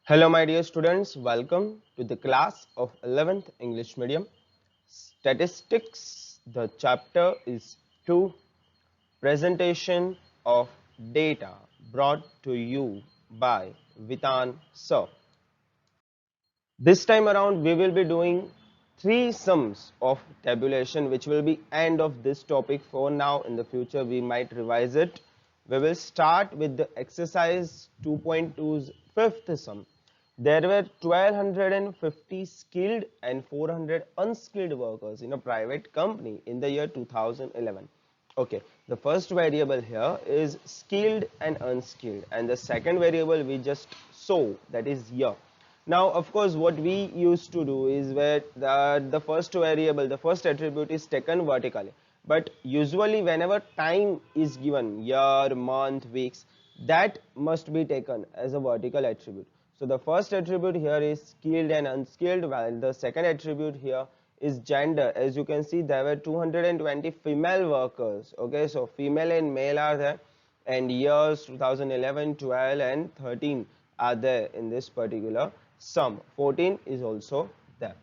Hello my dear students, welcome to the class of 11th English Medium. Statistics, the chapter is 2, Presentation of Data, brought to you by Vitan sir. This time around we will be doing 3 sums of tabulation, which will be end of this topic for now. In the future we might revise it. We will start with the exercise 2.2's fifth sum. There were 1250 skilled and 400 unskilled workers in a private company in the year 2011. Okay, the first variable here is skilled and unskilled, and the second variable we just saw, that is year. Now of course what we used to do is where the first variable, the first attribute is taken vertically, but usually whenever time is given, year, month, weeks, that must be taken as a vertical attribute. So the first attribute here is skilled and unskilled, while the second attribute here is gender. As you can see, there were 220 female workers. Okay, so female and male are there, and years 2011, 12 and 13 are there in this particular sum. 14 is also there.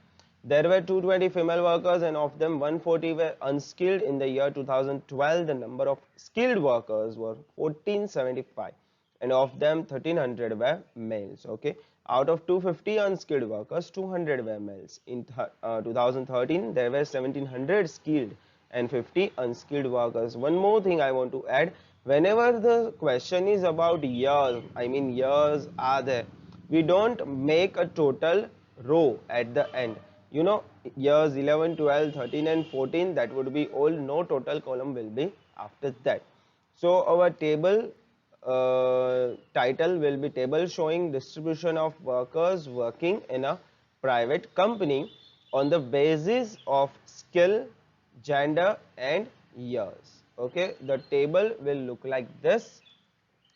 There were 220 female workers, and of them 140 were unskilled. In the year 2012, the number of skilled workers were 1475, and of them 1300 were males. Okay, out of 250 unskilled workers, 200 were males. In 2013 there were 1700 skilled and 50 unskilled workers. One more thing I want to add: whenever the question is about years, I mean years are there, we don't make a total row at the end. You know, years 11, 12, 13 and 14, that would be all. No total column will be after that. So our table title will be table showing distribution of workers working in a private company on the basis of skill, gender and years. Okay, the table will look like this.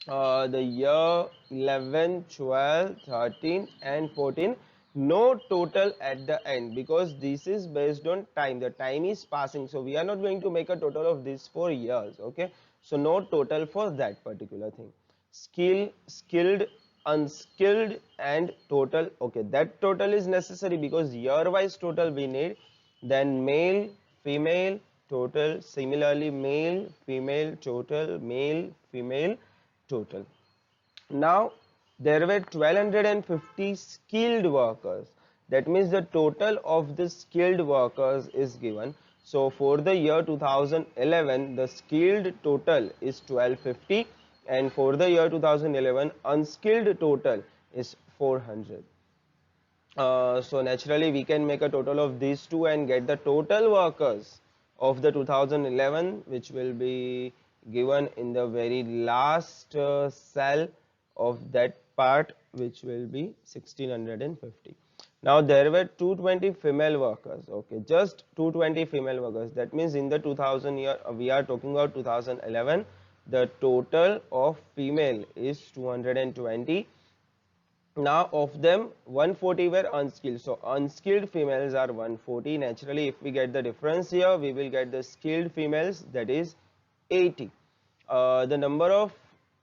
The year 11, 12, 13 and 14, no total at the end, because this is based on time. The time is passing, so we are not going to make a total of this for years. Okay, so no total for that particular thing. Skill, skilled, unskilled and total. Okay, that total is necessary because year wise total we need. Then male, female, total. Similarly, male, female, total, male, female, total. Now there were 1250 skilled workers. That means the total of the skilled workers is given. So for the year 2011, the skilled total is 1250, and for the year 2011, unskilled total is 400. So naturally we can make a total of these two and get the total workers of the 2011, which will be given in the very last cell of that part, which will be 1650. Now there were 220 female workers. Okay, just 220 female workers. That means in the 2000 year, we are talking about 2011, the total of female is 220. Now of them 140 were unskilled, so unskilled females are 140. Naturally if we get the difference here, we will get the skilled females, that is 80. The number of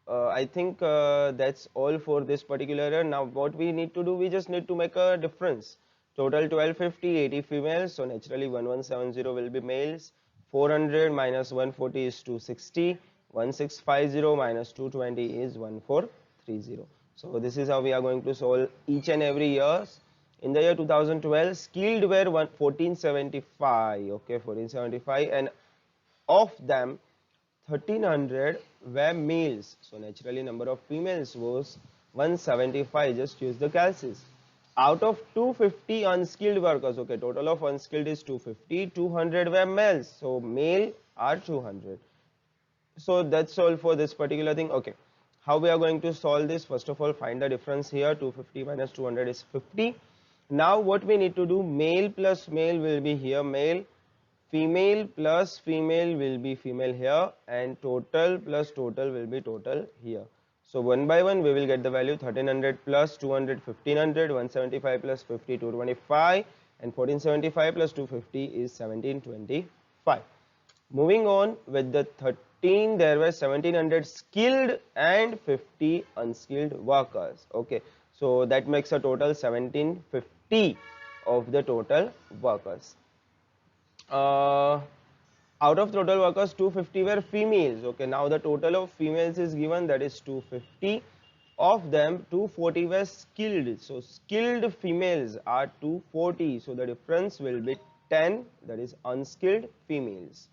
I think that's all for this particular year. Now what we need to do, we just need to make a difference. Total 1250, 80 females, so naturally 1170 will be males. 400 minus 140 is 260. 1650 minus 220 is 1430. So this is how we are going to solve each and every year. In the year 2012, skilled were 1475. Okay, 1475, and of them 1300 were males. So naturally number of females was 175. Just use the calculus. Out of 250 unskilled workers, okay, total of unskilled is 250. 200 were males, so male are 200. So that's all for this particular thing. Okay, how we are going to solve this? First of all, find the difference here. 250 minus 200 is 50. Now what we need to do, male plus male will be here male, female plus female will be female here, and total plus total will be total here. So one by one we will get the value. 1300 plus 200, 1500. 175 plus 50, 225, and 1475 plus 250 is 1725. Moving on with the 2015 there were 1700 skilled and 50 unskilled workers. Okay, so that makes a total 1750 of the total workers. Out of total workers, 250 were females. Okay, now the total of females is given, that is 250. Of them, 240 were skilled. So skilled females are 240. So the difference will be 10, that is unskilled females.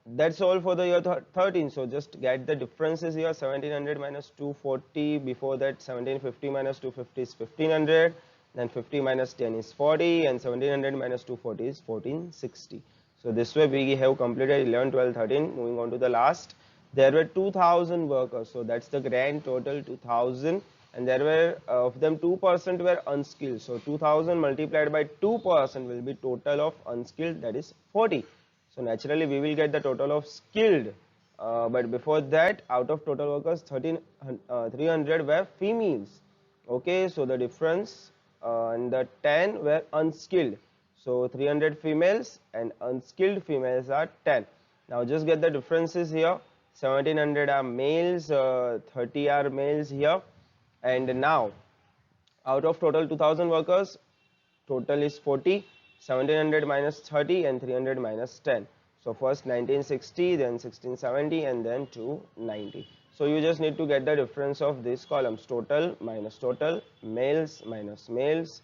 That's all for the year 13. So just get the differences here. 1700 minus 240. Before that, 1750 minus 250 is 1500. Then 50 minus 10 is 40. And 1700 minus 240 is 1460. So this way we have completed 11, 12, 13. Moving on to the last. There were 2000 workers. So that's the grand total, 2000. And there were, of them, 2% were unskilled. So 2000 multiplied by 2% will be total of unskilled, that is 40. So naturally we will get the total of skilled, but before that, out of total workers, 300 were females. Okay, so the difference, and the 10 were unskilled. So 300 females and unskilled females are 10. Now just get the differences here. 1700 are males, 30 are males here, and now out of total 2000 workers, total is 40, 1700 minus 30 and 300 minus 10. So first 1960, then 1670 and then 290. So you just need to get the difference of these columns, total minus total, males minus males,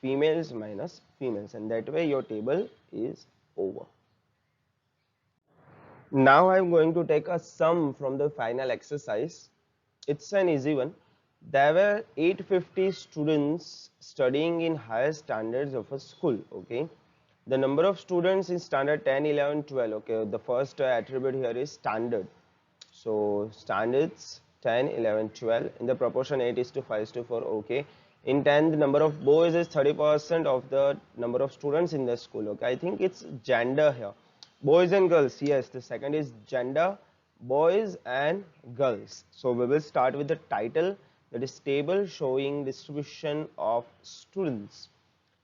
females minus females, and that way your table is over. Now I am going to take a sum from the final exercise. It's an easy one. There were 850 students studying in higher standards of a school. Okay, the number of students in standard 10, 11, 12. Okay, the first attribute here is standard. So standards 10, 11, 12 in the proportion 8 is to 5 is to 4. Okay, in 10 the number of boys is 30% of the number of students in the school. Okay, I think it's gender here, boys and girls. Yes, the second is gender, boys and girls. So we will start with the title, that is table showing distribution of students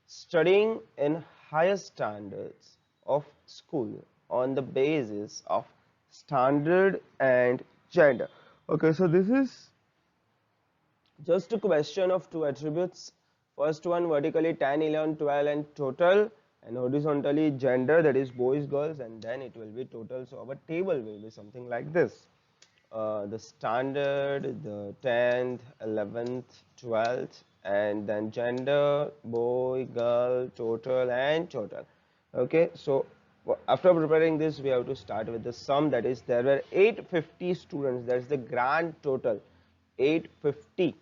studying in higher standards of school on the basis of standard and gender. Okay, so this is just a question of two attributes. First one vertically 10, 11, 12 and total, and horizontally gender, that is boys, girls, and then it will be total. So our table will be something like this. The standard, the 10th, 11th, 12th, and then gender, boy, girl, total and total. Okay, so after preparing this we have to start with the sum, that is there were 850 students, that is the grand total, 850.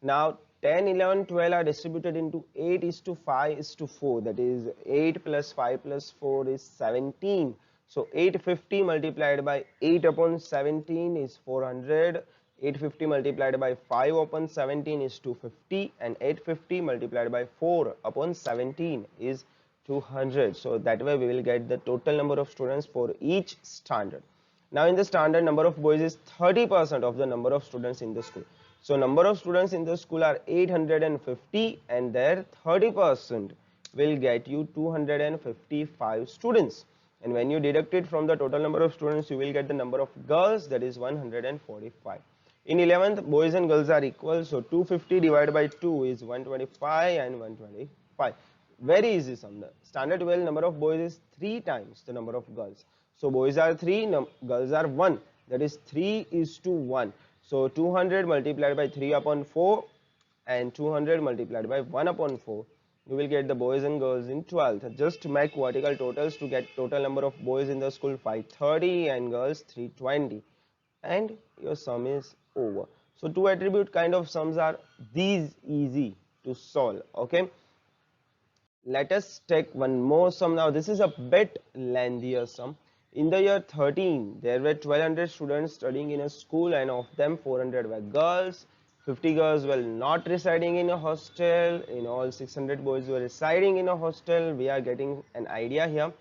Now 10, 11, 12 are distributed into 8 is to 5 is to 4, that is 8 plus 5 plus 4 is 17. So 850 multiplied by 8 upon 17 is 400, 850 multiplied by 5 upon 17 is 250, and 850 multiplied by 4 upon 17 is 200. So that way we will get the total number of students for each standard. Now in the standard, number of boys is 30% of the number of students in the school. So number of students in the school are 850, and their 30% will get you 255 students. And when you deduct it from the total number of students, you will get the number of girls, that is 145. In 11th, boys and girls are equal, so 250 divided by 2 is 125 and 125. Very easy sum. The standard 12 number of boys is 3 times the number of girls. So boys are 3, girls are 1, that is 3 is to 1. So 200 multiplied by 3 upon 4 and 200 multiplied by 1 upon 4. You will get the boys and girls in 12th. Just make vertical totals to get total number of boys in the school 530 and girls 320, and your sum is over. So two attribute kind of sums are these easy to solve. Okay, let us take one more sum now. This is a bit lengthier sum. In the year 13, there were 1200 students studying in a school, and of them 400 were girls. 50 girls were not residing in a hostel. In all, 600 boys were residing in a hostel. We are getting an idea here.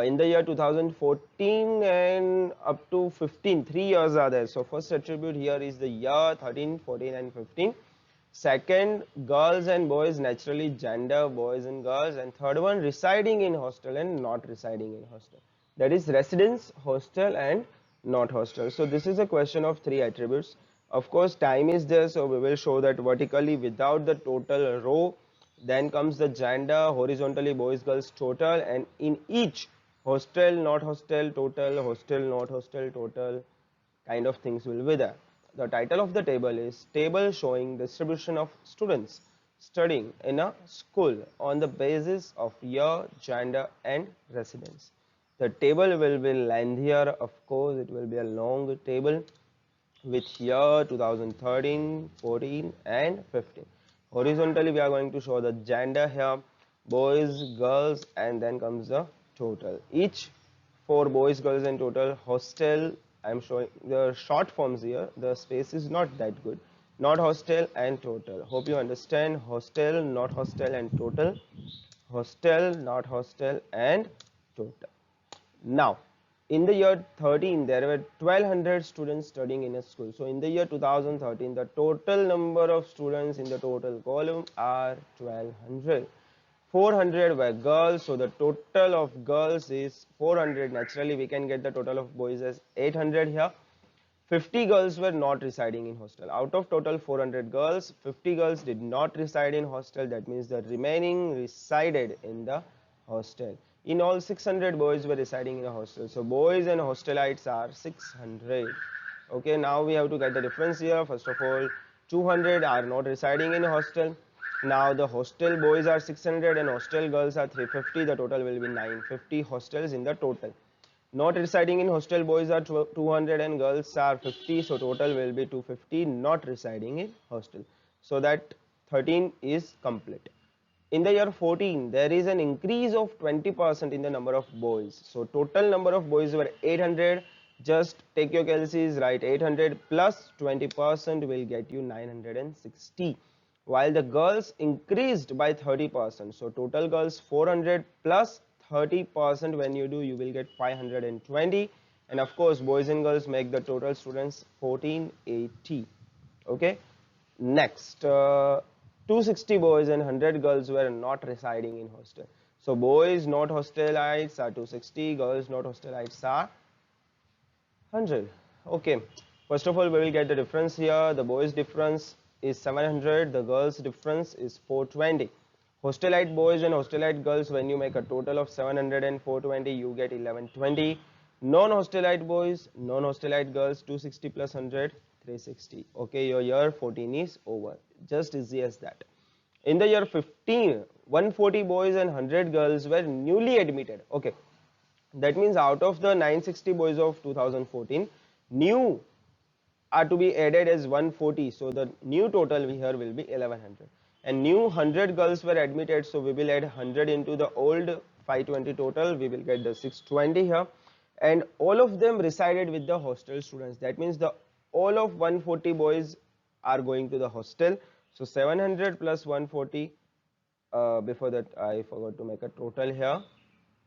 In the year 2014 and up to 15, 3 years are there. So first attribute here is the year 13, 14 and 15. Second, girls and boys, naturally gender, boys and girls. And third one, residing in hostel and not residing in hostel. that is residence, hostel and not hostel. So this is a question of three attributes. Of course time is there, so we will show that vertically without the total row. Then comes the gender, horizontally boys girls total, and in each hostel not hostel total, hostel not hostel total kind of things will be there. The title of the table is table showing distribution of students studying in a school on the basis of year, gender and residence. The table will be lengthier, of course it will be a long table with year 2013, 14 and 15. Horizontally we are going to show the gender here, boys, girls and then comes the total. Each for boys, girls and total. Hostel, I am showing the short forms here, the space is not that good. Not hostel and total. Hope you understand. Hostel, not hostel and total. Hostel, not hostel and total. Now, in the year 13, there were 1200 students studying in a school. So, in the year 2013, the total number of students in the total column are 1200. 400 were girls, so the total of girls is 400. Naturally, we can get the total of boys as 800 here. 50 girls were not residing in hostel. Out of total 400 girls, 50 girls did not reside in hostel. That means the remaining resided in the hostel. In all, 600 boys were residing in a hostel. So boys and hostelites are 600. Okay, now we have to get the difference here. First of all, 200 are not residing in a hostel. Now the hostel boys are 600 and hostel girls are 350. The total will be 950 hostels in the total. Not residing in hostel boys are 200 and girls are 50, so total will be 250 not residing in hostel. So that 13 is complete. In the year 14, there is an increase of 20% in the number of boys. So total number of boys were 800. Just take your calculus, write 800 plus 20% will get you 960. While the girls increased by 30%. So total girls 400 plus 30%, when you do, you will get 520. And of course, boys and girls make the total students 1480. Okay. Next, 260 boys and 100 girls were not residing in hostel. So boys not hostelites are 260, girls not hostelites are 100. Okay, first of all we will get the difference here. The boys difference is 700, the girls difference is 420. Hostelite boys and hostelite girls, when you make a total of 700 and 420, you get 1120. Non-hostelite boys, non-hostelite girls, 260 plus 100, 360. Okay, your year 14 is over. Just easy as that. In the year 15, 140 boys and 100 girls were newly admitted. Okay, that means out of the 960 boys of 2014, new are to be added as 140. So the new total here will be 1100. And new 100 girls were admitted, so we will add 100 into the old 520 total. We will get the 620 here. And all of them resided with the hostel students. That means the all of 140 boys are going to the hostel. So 700 plus 140. Before that, I forgot to make a total here.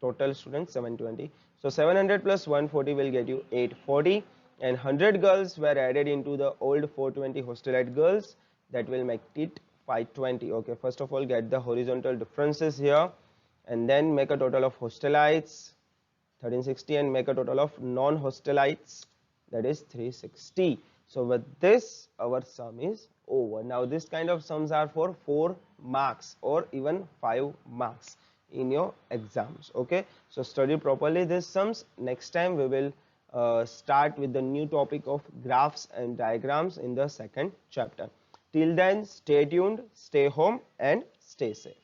Total students 720. So 700 plus 140 will get you 840. And 100 girls were added into the old 420 hostelite girls. That will make it 520. Okay, first of all, get the horizontal differences here. And then make a total of hostelites 1360 and make a total of non-hostelites, that is 360. So with this our sum is over. Now this kind of sums are for 4 marks or even 5 marks in your exams. Okay, so study properly these sums. Next time we will start with the new topic of graphs and diagrams in the second chapter. Till then, stay tuned, stay home and stay safe.